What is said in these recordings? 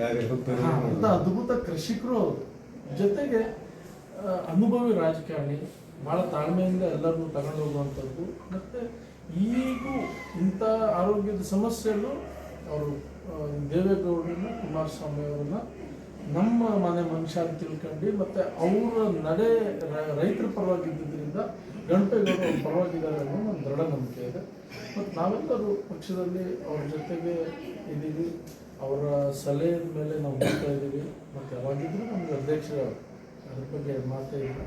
ಅಂತ ಅದ್ಭುತ ಕೃಷಿಕರು ಜೊತೆಗೆ ಅನುಭವಿ ರಾಜಕಾರಣಿ, ಭಾಳ ತಾಳ್ಮೆಯಿಂದ ಎಲ್ಲರನ್ನೂ ತಗೊಂಡು ಹೋಗುವಂಥದ್ದು. ಮತ್ತು ಈಗೂ ಇಂಥ ಆರೋಗ್ಯದ ಸಮಸ್ಯೆಗಳು ಅವರು ದೇವೇಗೌಡರನ್ನ, ಕುಮಾರಸ್ವಾಮಿ ಅವರನ್ನ ನಮ್ಮ ಮನೆ ಮನುಷ್ಯ ಅಂತ ತಿಳ್ಕೊಂಡು, ಮತ್ತು ಅವರ ನಡೆ ರೈತರ ಪರವಾಗಿದ್ದರಿಂದ ಗಣಪೇಗೌಡ ಅವ್ರ ಪರವಾಗಿದ್ದಾರೆ ಅನ್ನೋ ಒಂದು ದೃಢ ನಂಬಿಕೆ ಇದೆ. ಮತ್ತು ನಾವೆಲ್ಲರೂ ಪಕ್ಷದಲ್ಲಿ ಅವ್ರ ಜೊತೆಗೆ ಇದ್ದೀವಿ, ಅವರ ಸಲಹೆಯ ಮೇಲೆ ನಾವು ಹೋಗ್ತಾ ಇದ್ದೀವಿ. ಮತ್ತು ಯಾವಾಗಿದ್ದರೂ ನಮಗೆ ಅಧ್ಯಕ್ಷರ ಅದ್ರ ಬಗ್ಗೆ ಮಾತೇ ಇಲ್ಲ.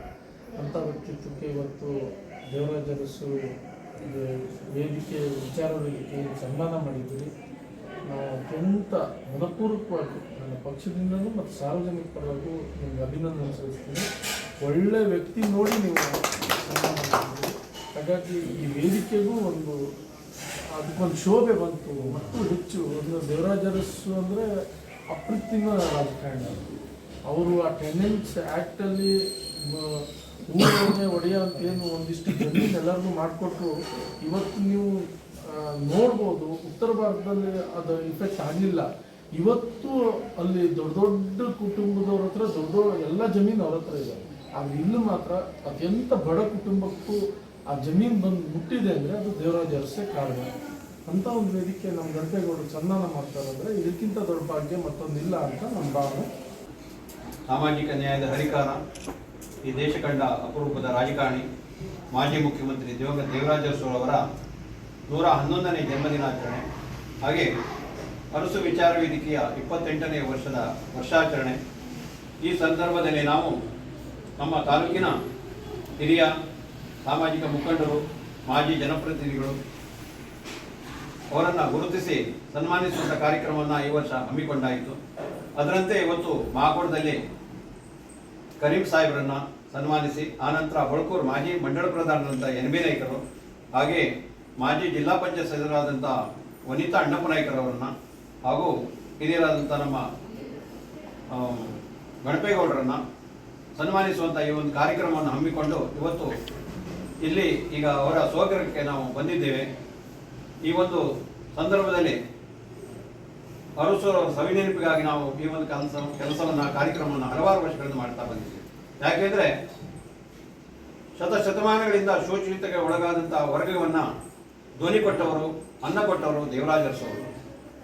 ಅಂಥ ವ್ಯಕ್ತಿತ್ವಕ್ಕೆ ಇವತ್ತು ದೇವರಾಜ ಅರಸು ವೇದಿಕೆ ವಿಚಾರ ವೇದಿಕೆಯಲ್ಲಿ ಸನ್ಮಾನ ಮಾಡಿದ್ದೀವಿ. ನಾವು ಅತ್ಯಂತ ಮನಪೂರ್ವಕವಾಗಿ ನನ್ನ ಪಕ್ಷದಿಂದಲೂ ಮತ್ತು ಸಾರ್ವಜನಿಕ ಪರವಾಗಿ ನಿಮ್ಗೆ ಅಭಿನಂದನೆ ಸಲ್ಲಿಸ್ತೀನಿ. ಒಳ್ಳೆ ವ್ಯಕ್ತಿ ನೋಡಿ ನೀವು ಸನ್ಮಾನ ಮಾಡಿದ್ದೀರಿ. ಹಾಗಾಗಿ ಈ ವೇದಿಕೆಗೂ ಅದಕ್ಕೊಂದು ಶೋಭೆ ಬಂತು. ಮತ್ತು ಹೆಚ್ಚು ಒಂದು ದೇವರಾಜ ಅರಸು ಅಂದರೆ ಅಪ್ರತಿಮ ರಾಜಕಾರಣಿ. ಅವರು ಆ ಟೆನೆಂಟ್ಸ್ ಆ್ಯಕ್ಟಲ್ಲಿ ಊರೊಳಗೆ ಒಡೆಯ ಅಂತೇನು ಒಂದಿಷ್ಟು ಜಮೀನು ಎಲ್ಲರಿಗೂ ಮಾಡಿಕೊಟ್ರು. ಇವತ್ತು ನೀವು ನೋಡ್ಬೋದು, ಉತ್ತರ ಭಾರತದಲ್ಲಿ ಅದು ಇಫೆಕ್ಟ್ ಆಗಲಿಲ್ಲ. ಇವತ್ತು ಅಲ್ಲಿ ದೊಡ್ಡ ದೊಡ್ಡ ಕುಟುಂಬದವ್ರ ಹತ್ರ ದೊಡ್ಡ ಎಲ್ಲ ಜಮೀನು ಅವ್ರ ಹತ್ರ ಇದೆ. ಆದರೆ ಇಲ್ಲೂ ಮಾತ್ರ ಅತ್ಯಂತ ಬಡ ಕುಟುಂಬಕ್ಕೂ ಆ ಜಮೀನು ಬಂದು ಮುಟ್ಟಿದೆ ಅಂದರೆ ಅದು ದೇವರಾಜ ಅರಸೇ ಕಾರಣ. ಅಂಥ ಒಂದು ವೇದಿಕೆ ನಮ್ಮ ಗಣಪೇಗೌಡರು ಸನ್ಮಾನ ಮಾಡ್ತಾರೆ ಅಂದರೆ ಇದಕ್ಕಿಂತ ದೊಡ್ಡ ಭಾಗ್ಯ ಮತ್ತೊಂದಿಲ್ಲ ಅಂತ ನನ್ನ ಭಾವನೆ. ಸಾಮಾಜಿಕ ನ್ಯಾಯದ ಹರಿಕಾರ, ಈ ದೇಶ ಕಂಡ ಅಪರೂಪದ ರಾಜಕಾರಣಿ, ಮಾಜಿ ಮುಖ್ಯಮಂತ್ರಿ ದೇವರಾಜ ಅರಸು ಅವರ 111ನೇ ಜನ್ಮದಿನಾಚರಣೆ, ಹಾಗೆ ಅರಸು ವಿಚಾರ ವೇದಿಕೆಯ 28ನೇ ವರ್ಷದ ವರ್ಷಾಚರಣೆ. ಈ ಸಂದರ್ಭದಲ್ಲಿ ನಾವು ನಮ್ಮ ತಾಲೂಕಿನ ಹಿರಿಯ ಸಾಮಾಜಿಕ ಮುಖಂಡರು, ಮಾಜಿ ಜನಪ್ರತಿನಿಧಿಗಳು ಅವರನ್ನು ಗುರುತಿಸಿ ಸನ್ಮಾನಿಸುವಂಥ ಕಾರ್ಯಕ್ರಮವನ್ನು ಈ ವರ್ಷ ಹಮ್ಮಿಕೊಂಡಾಯಿತು. ಅದರಂತೆ ಇವತ್ತು ಮಹಾಕೋಟದಲ್ಲಿ ಕರೀಂ ಸಾಹೇಬರನ್ನು ಸನ್ಮಾನಿಸಿ, ಆನಂತರ ಬಳ್ಕೂರು ಮಾಜಿ ಮಂಡಳ ಪ್ರಧಾನರಂಥ ಎನ್ ಬಿ ನಾಯ್ಕರು, ಹಾಗೆ ಮಾಜಿ ಜಿಲ್ಲಾ ಪಂಚಾಯತ್ ಸದಸ್ಯರಾದಂಥ ವನಿತಾ ಅಣ್ಣಪ್ಪ ನಾಯ್ಕರವರನ್ನು ಹಾಗೂ ಹಿರಿಯರಾದಂಥ ನಮ್ಮ ಗಣಪೇಗೌಡರನ್ನು ಸನ್ಮಾನಿಸುವಂಥ ಈ ಒಂದು ಕಾರ್ಯಕ್ರಮವನ್ನು ಹಮ್ಮಿಕೊಂಡು ಇವತ್ತು ಇಲ್ಲಿ ಈಗ ಅವರ ಸ್ವಗೃಹಕ್ಕೆ ನಾವು ಬಂದಿದ್ದೇವೆ. ಈ ಒಂದು ಸಂದರ್ಭದಲ್ಲಿ ಅರಸು ಸವಿನೆನಪಿಗಾಗಿ ನಾವು ಈ ಒಂದು ಕೆಲಸವನ್ನು ಕಾರ್ಯಕ್ರಮವನ್ನು ಹಲವಾರು ವರ್ಷಗಳಿಂದ ಮಾಡ್ತಾ ಬಂದಿದ್ದೇವೆ. ಯಾಕೆಂದರೆ ಶತಮಾನಗಳಿಂದ ಶೋಷಿತಕ್ಕೆ ಒಳಗಾದಂಥ ವರ್ಗವನ್ನು ಧ್ವನಿ ಕೊಟ್ಟವರು, ಅನ್ನ ಕೊಟ್ಟವರು ದೇವರಾಜ ಅರಸು ಅವರು.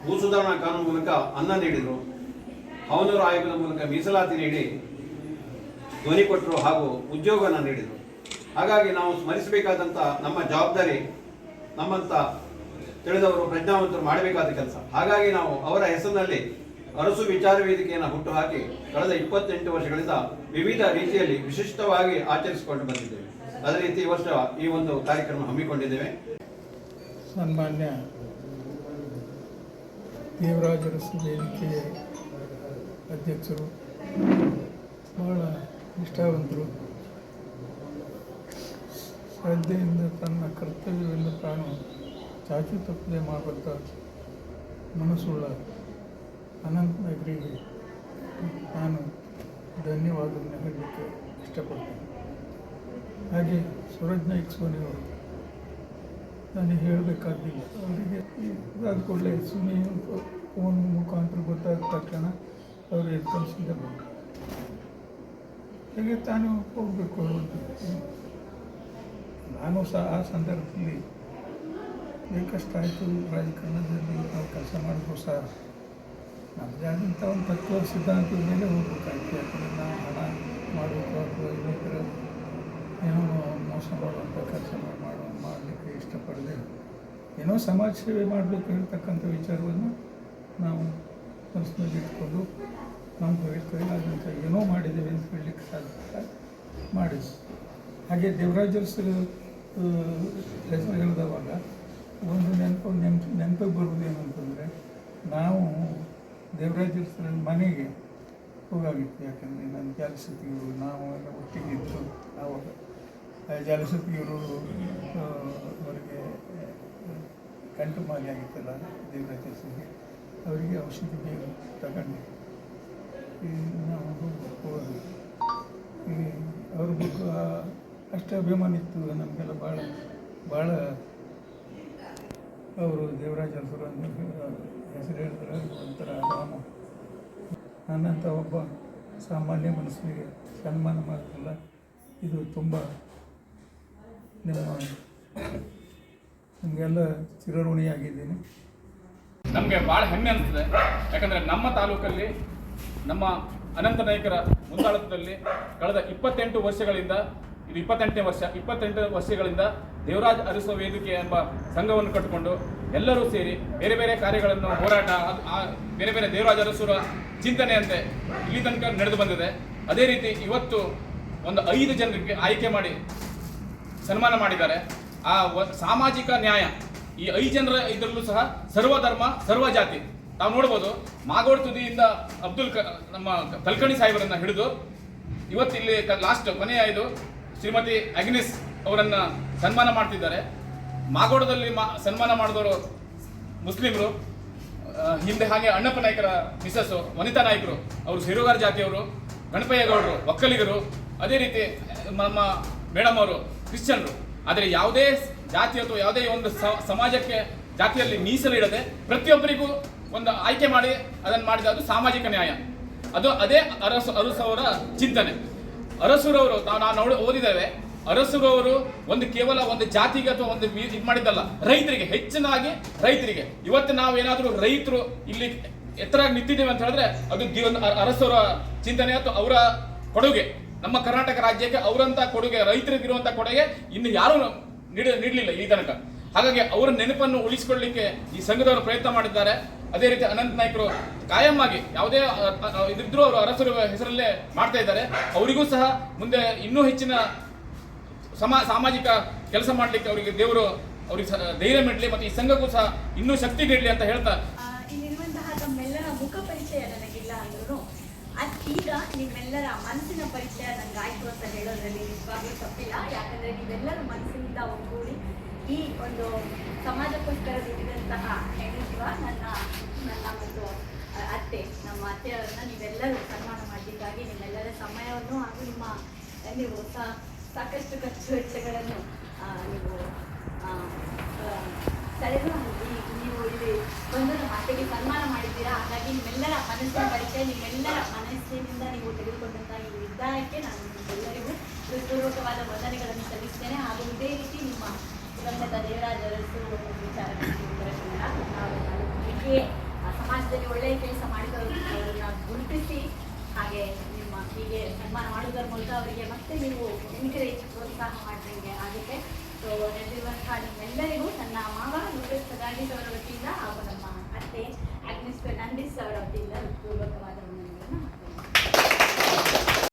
ಭೂ ಸುಧಾರಣಾ ಕಾನೂನು ಮೂಲಕ ಅನ್ನ ನೀಡಿದರು, ಅವನೂರು ಆಯೋಗದ ಮೂಲಕ ಮೀಸಲಾತಿ ನೀಡಿ ಧ್ವನಿ ಕೊಟ್ಟರು ಹಾಗೂ ಉದ್ಯೋಗವನ್ನು ನೀಡಿದರು. ಹಾಗಾಗಿ ನಾವು ಸ್ಮರಿಸಬೇಕಾದಂಥ ನಮ್ಮ ಜವಾಬ್ದಾರಿ ನಮ್ಮಂಥ ತಿಳಿದವರು, ಪ್ರಜ್ಞಾವಂತರು ಮಾಡಬೇಕಾದ ಕೆಲಸ. ಹಾಗಾಗಿ ನಾವು ಅವರ ಹೆಸರಿನಲ್ಲಿ ಅರಸು ವಿಚಾರ ವೇದಿಕೆಯನ್ನು ಹುಟ್ಟುಹಾಕಿ ಕಳೆದ 28 ವರ್ಷಗಳಿಂದ ವಿವಿಧ ರೀತಿಯಲ್ಲಿ ವಿಶಿಷ್ಟವಾಗಿ ಆಚರಿಸಿಕೊಂಡು ಬಂದಿದ್ದೇವೆ. ಅದೇ ರೀತಿ ಈ ವರ್ಷ ಈ ಒಂದು ಕಾರ್ಯಕ್ರಮ ಹಮ್ಮಿಕೊಂಡಿದ್ದೇವೆ. ಸನ್ಮಾನ್ಯ ದೇವರಾಜ ಅರಸು ವೇದಿಕೆಯ ಅಧ್ಯಕ್ಷರು, ಬಹಳ ನಿಷ್ಠಾವಂತರು, ಶ್ರದ್ಧೆಯಿಂದ ತನ್ನ ಕರ್ತವ್ಯವೆಲ್ಲ ತಾನು ಚಾಚು ತಪ್ಪದೆ ಮಾಡುವಂಥ ಮನಸ್ಸುಳ್ಳ ಅನಂತ ನಾಯಕರಿಗೆ ನಾನು ಧನ್ಯವಾದವನ್ನು ಹೇಳಲಿಕ್ಕೆ ಇಷ್ಟಪಡ್ತೇನೆ. ಹಾಗೆ ಸೂರಜ್ ನಾಯ್ಕ ಸೋನಿಯವರು ನನಗೆ ಹೇಳಬೇಕಾದಿಲ್ಲ. ಅವರಿಗೆ ಇದಾದ ಕೂಡಲೇ ಸುಮ್ಮನೆ ಫೋನ್ ಮುಖಾಂತರ ಗೊತ್ತಾದ ತಕ್ಷಣ ಅವರು ಎದ್ಕಳಿಸಿದ ಬಂದರು. ಹಾಗೆ ತಾನು ಹೋಗಬೇಕು ಅಂತ ನಾನು ಸಹ ಆ ಸಂದರ್ಭದಲ್ಲಿ ಬೇಕಷ್ಟ ಆಯಿತು. ರಾಜಕಾರಣದಲ್ಲಿ ನಾವು ಕೆಲಸ ಮಾಡಿದ್ರು ಸಹ ನಮ್ಮದಾದಂಥ ಒಂದು ತತ್ವ ಸಿದ್ಧಾಂತದ ಮೇಲೆ ಹೋಗ್ಬೇಕಾಯ್ತು. ಯಾಕಂದರೆ ನಾವು ಹಣ ಮಾಡಬೇಕು ಅಥವಾ ಇನ್ನಿತರ ಏನೋ ಮೋಸ ಮಾಡುವಂಥ ಕೆಲಸ ಮಾಡಲಿಕ್ಕೆ ಇಷ್ಟಪಡದೆ ಏನೋ ಸಮಾಜ ಸೇವೆ ಮಾಡಬೇಕು ಹೇಳ್ತಕ್ಕಂಥ ವಿಚಾರವನ್ನು ನಾವು ಮನಸ್ಸಿನಲ್ಲಿ ಇಟ್ಕೊಂಡು ನಾವು ಕೈಲಾದಂಥ ಏನೋ ಮಾಡಿದ್ದೇವೆ ಅಂತ ಹೇಳಲಿಕ್ಕೆ ಸಾಧ್ಯ ಮಾಡಿದ್ವಿ. ಹಾಗೆ ದೇವರಾಜ ಅರಸು ಹೆಸರು ಹೇಳಿದವಾಗ ಒಂದು ನೆನಪಿಗೆ ಬರುವುದು ಏನಂತಂದರೆ, ನಾವು ದೇವರಾಜ ಅರಸರ ಮನೆಗೆ ಹೋಗಾಗಿತ್ತು. ಯಾಕಂದರೆ ನನ್ನ ಜಾಲಸತಿಯವರು ನಾವು ಎಲ್ಲ ಒಟ್ಟಿಗೆ ಇದ್ದು ಆವಾಗ ಜಾಲಸತಿಯವರು ಅವರಿಗೆ ಕಂಟು ಮಾಲಿ ಆಗಿತ್ತಲ್ಲ ದೇವರಾಜ ಅರಸರಿಗೆ, ಅವರಿಗೆ ಔಷಧಿ ಬೇಗ ತಗೊಂಡು ನಾವು ಹೋಗೋದು. ಅವ್ರ ಬಗ್ಗೆ ಅಷ್ಟು ಅಭಿಮಾನ ಇತ್ತು ನಮಗೆಲ್ಲ. ಭಾಳ ಅವರು ದೇವರಾಜ ಅರಸರು ಹೆಸರು ಹೇಳಿದ್ರೆ ಒಂಥರ ನನ್ನಂಥ ಒಬ್ಬ ಸಾಮಾನ್ಯ ಮನುಷ್ಯನಿಗೆ ಸನ್ಮಾನ ಮಾಡೋದಿಲ್ಲ. ಇದು ತುಂಬ ನಿಮಗೆಲ್ಲ ಚಿರಋಣಿಯಾಗಿದ್ದೀನಿ. ನಮಗೆ ಭಾಳ ಹೆಮ್ಮೆ ಅನಿಸ್ತದೆ. ಯಾಕಂದರೆ ನಮ್ಮ ತಾಲೂಕಲ್ಲಿ ನಮ್ಮ ಅನಂತ ನಾಯಕರ ಮುಂದಾಳತ್ವದಲ್ಲಿ ಕಳೆದ 28 ವರ್ಷಗಳಿಂದ, ಇದು 28 ವರ್ಷಗಳಿಂದ ದೇವರಾಜ್ ಅರಸು ವೇದಿಕೆ ಎಂಬ ಸಂಘವನ್ನು ಕಟ್ಟಿಕೊಂಡು ಎಲ್ಲರೂ ಸೇರಿ ಬೇರೆ ಬೇರೆ ಕಾರ್ಯಗಳನ್ನು ಹೋರಾಟ, ಬೇರೆ ಬೇರೆ ದೇವರಾಜ ಅರಸುರ ಚಿಂತನೆಯಂತೆ ಇಲ್ಲಿ ತನಕ ನಡೆದು ಬಂದಿದೆ. ಅದೇ ರೀತಿ ಇವತ್ತು ಒಂದು 5 ಜನರಿಗೆ ಆಯ್ಕೆ ಮಾಡಿ ಸನ್ಮಾನ ಮಾಡಿದ್ದಾರೆ. ಆ ಸಾಮಾಜಿಕ ನ್ಯಾಯ ಈ 5 ಜನರ ಇದರಲ್ಲೂ ಸಹ ಸರ್ವಧರ್ಮ ಸರ್ವಜಾತಿ ತಾವು ನೋಡ್ಬೋದು. ಮಾಗೋಡ್ ತುದಿಯಿಂದ ನಮ್ಮ ಕಲ್ಕಣಿ ಸಾಹೇಬರನ್ನ ಹಿಡಿದು ಇವತ್ತಿಲ್ಲಿ ಲಾಸ್ಟ್ ಕೊನೆಯ ಇದು ಶ್ರೀಮತಿ ಅಗ್ನಿಸ್ ಅವರನ್ನು ಸನ್ಮಾನ ಮಾಡ್ತಿದ್ದಾರೆ. ಮಾಗೋಡದಲ್ಲಿ ಸನ್ಮಾನ ಮಾಡಿದವರು ಮುಸ್ಲಿಮರು, ಹಿಂದೆ ಹಾಗೆ ಅಣ್ಣಪ್ಪ ನಾಯಕರ ಮಿಸಸ್ಸು ವನಿತಾ ನಾಯಕರು, ಅವರು ಸಿರುಗಾರ ಜಾತಿಯವರು, ಗಣಪಯ್ಯ ಗೌಡರು ಒಕ್ಕಲಿಗರು, ಅದೇ ರೀತಿ ನಮ್ಮ ಮೇಡಮ್ ಅವರು ಕ್ರಿಶ್ಚಿಯನ್ರು. ಆದರೆ ಯಾವುದೇ ಜಾತಿ ಅಥವಾ ಯಾವುದೇ ಒಂದು ಸಮಾಜಕ್ಕೆ ಜಾತಿಯಲ್ಲಿ ಮೀಸಲಿಡದೆ ಪ್ರತಿಯೊಬ್ಬರಿಗೂ ಒಂದು ಆಯ್ಕೆ ಮಾಡಿ ಅದನ್ನು ಮಾಡಿದ ಅದು ಸಾಮಾಜಿಕ ನ್ಯಾಯ. ಅದೇ ಅರಸವರ ಚಿಂತನೆ. ಅರಸುರವರು ನಾವು ಓದಿದ್ದೇವೆ. ಅರಸುರವರು ಕೇವಲ ಒಂದು ಜಾತಿಗೆ ಅಥವಾ ಒಂದು ಇದು ಮಾಡಿದ್ದಲ್ಲ, ರೈತರಿಗೆ, ಹೆಚ್ಚಿನಾಗಿ ರೈತರಿಗೆ. ಇವತ್ತು ನಾವೇನಾದರೂ ರೈತರು ಇಲ್ಲಿ ಎತ್ತರಾಗಿ ನಿಂತಿದ್ದೇವೆ ಅಂತ ಹೇಳಿದ್ರೆ ಅದು ಅರಸರ ಚಿಂತನೆ ಅಥವಾ ಅವರ ಕೊಡುಗೆ. ನಮ್ಮ ಕರ್ನಾಟಕ ರಾಜ್ಯಕ್ಕೆ ಅವರಂತ ಕೊಡುಗೆ, ರೈತರಿಗಿರುವಂಥ ಕೊಡುಗೆ ಇನ್ನು ಯಾರೂ ನೀಡಲಿಲ್ಲ ಈ ತನಕ. ಹಾಗಾಗಿ ಅವರ ನೆನಪನ್ನು ಉಳಿಸಿಕೊಳ್ಳಲಿಕ್ಕೆ ಈ ಸಂಘದವರು ಪ್ರಯತ್ನ ಮಾಡಿದ್ದಾರೆ. ಅದೇ ರೀತಿ ಅನಂತ ನಾಯಕರು ಕಾಯಮ್ಮಾಗಿ ಯಾವುದೇ ಇದ್ರೂ ಅವರು ಅರಸರ ಹೆಸರಲ್ಲೇ ಮಾಡ್ತಾ ಇದ್ದಾರೆ. ಅವರಿಗೂ ಸಹ ಮುಂದೆ ಇನ್ನೂ ಹೆಚ್ಚಿನ ಸಾಮಾಜಿಕ ಕೆಲಸ ಮಾಡಲಿಕ್ಕೆ ಅವರಿಗೆ ದೇವರು ಅವರಿಗೆ ಧೈರ್ಯ ನೀಡಲಿ ಮತ್ತು ಈ ಸಂಘಕ್ಕೂ ಸಹ ಇನ್ನೂ ಶಕ್ತಿ ನೀಡಲಿ ಅಂತ ಹೇಳ್ತಾ, ಇಲ್ಲಿರುವಂತಹ ತಮ್ಮೆಲ್ಲರ ಮುಖ ಪರಿಚಯ ನನಗಿಲ್ಲ ಅಂದ್ರೂ ಈಗ ನಿಮ್ಮೆಲ್ಲರ ಮನಸ್ಸಿನ ಪರಿಚಯ ನನಗೆ ಆಯ್ತು ಅಂತ ಹೇಳೋದ್ರಲ್ಲಿ ನಿಜವಾಗ್ಲೂ ತಪ್ಪಿಲ್ಲ. ಯಾಕಂದ್ರೆ ನೀವೆಲ್ಲರೂ ಮನಸ್ಸಿನಿಂದ ಒಗ್ಗೂಡಿ ಈ ಒಂದು ಸಮಾಜಕ್ಕೋಸ್ಕರ ದುಡಿದಂತಹ ಹೆಣ್ಣಿರುವ ನನ್ನ ಮತ್ತು ನಮ್ಮ ಅತ್ತೆಯವರನ್ನ ನೀವೆಲ್ಲರೂ ಸನ್ಮಾನ ಮಾಡಲಿಕ್ಕಾಗಿ ನಿಮ್ಮೆಲ್ಲರ ಸಮಯವನ್ನು ಹಾಗೂ ನೀವು ಸಾಕಷ್ಟು ಖರ್ಚು ವೆಚ್ಚಗಳನ್ನು ನೀವು ಸೆಳೆದು ನೀವು ಇಲ್ಲಿ ಬಂದು ನಮ್ಮ ಅತ್ತೆಗೆ ಸನ್ಮಾನ ಮಾಡಿದ್ದೀರಾ. ಹಾಗಾಗಿ ನಿಮ್ಮೆಲ್ಲರ ಮನಸ್ಸಿನ ಪರಿಚಯ, ನಿಮ್ಮೆಲ್ಲರ ಮನಸ್ಸಿನಿಂದ ನೀವು ತೆಗೆದುಕೊಂಡಂತಹ ಈ ನಿರ್ಧಾರಕ್ಕೆ ನಾನು ನಿಮ್ಮೆಲ್ಲರಿಗೂ ಹೃತ್ಪೂರ್ವಕವಾದ ವಂದನೆಗಳನ್ನು ಸಲ್ಲಿಸ್ತೇನೆ. ಹಾಗೂ ಇದೇ ರೀತಿ ನಿಮ್ಮ ದಿವಂಗತ ದೇವರಾಜ ಅರಸು ವಿಚಾರಕ್ಕೆ ನಾವು ಹೀಗೆ ಸಮಾಜದಲ್ಲಿ ಒಳ್ಳೆಯ ಕೆಲಸ ಮಾಡಿದವರನ್ನ ಗುರುತಿಸಿ ಹಾಗೆ ನಿಮ್ಮ ಹೀಗೆ ಸನ್ಮಾನ ಮಾಡುವುದರ ಮೂಲಕ ಅವರಿಗೆ ಮತ್ತೆ ನೀವು ಎನ್ಕರೇಜ್ ಪ್ರೋತ್ಸಾಹ ಮಾಡಿದಂಗೆ ಆಗುತ್ತೆ. ಸೊ ನಡೆದಿರುವಂತಹ ನಿಮ್ಮೆಲ್ಲರಿಗೂ ನನ್ನ ಮಾವ ನುಗ್ಗಸ್ ಸದಾಗಿದ್ದವರ ವತಿಯಿಂದ ಹಾಗೂ ನಮ್ಮ ಅತ್ತೆ